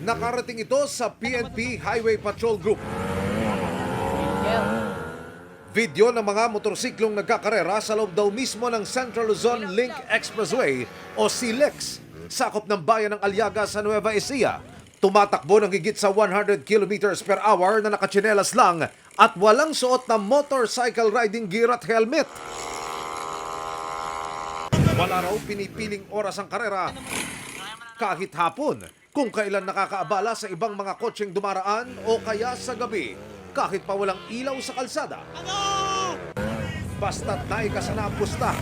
Nakarating ito sa PNP Highway Patrol Group. Video ng mga motorsiklong nagkakarera sa loob daw mismo ng Central Luzon Link Expressway o CLEX, sakop ng bayan ng Aliaga sa Nueva Ecija. Tumatakbo ng higit sa 100 kilometers per hour na nakatsinelas lang at walang suot na motorcycle riding gear at helmet. Wala raw pinipiling oras ang karera kahit hapon, kung kailan nakakaabala sa ibang mga kotseng dumaraan o kaya sa gabi, kahit pa walang ilaw sa kalsada. Basta't naikasana ang pusta,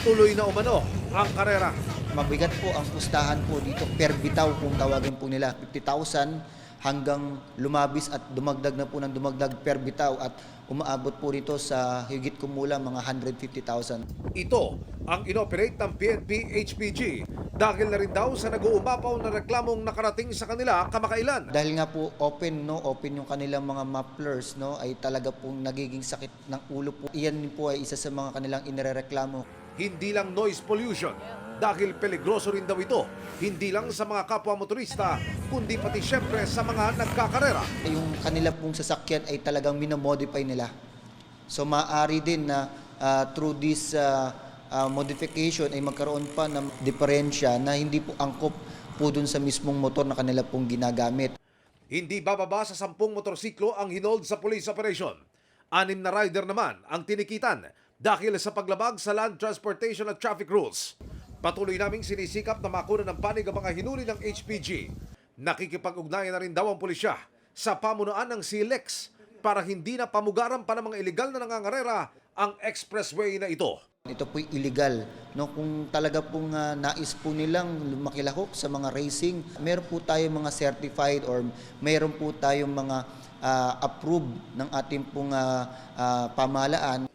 tuloy na umano ang karera. Mabigat po ang pustahan po dito, per bitaw kung tawagin po nila, 50,000 hanggang lumabis at dumagdag na po ng dumagdag per bitaw at umaabot po rito sa higit kumulang mga 150,000. Ito ang inoperate ng PNP HPG dahil na rin daw sa nag-uumapaw na reklamong nakarating sa kanila kamakailan. Dahil nga po open yung kanilang mga mufflers ay talaga pong nagiging sakit ng ulo po. Iyan po ay isa sa mga kanilang inirereklamo. Hindi lang noise pollution dahil peligroso rin daw ito, hindi lang sa mga kapwa motorista, kundi pati syempre sa mga nagkakarera. Yung kanila pong sasakyan ay talagang minomodify nila. So maaari din na through this modification ay magkaroon pa ng diferensya na hindi po angkop po dun sa mismong motor na kanila pong ginagamit. Hindi bababa sa 10 motorsiklo ang hinold sa police operation. 6 na rider naman ang tinikitan dahil sa paglabag sa land transportation at traffic rules. Patuloy naming sinisikap na makuna ng panig ang mga hinuli ng HPG. Nakikipag-ugnayan na rin daw ang pulisya sa pamunuan ng CLEX para hindi na pamugaran pa ng mga illegal na nangangarera ang expressway na ito. Ito po'y illegal. Kung talaga pong nais po nilang makilahok sa mga racing, meron po tayong mga certified or meron po tayong mga approved ng ating pong pamahalaan.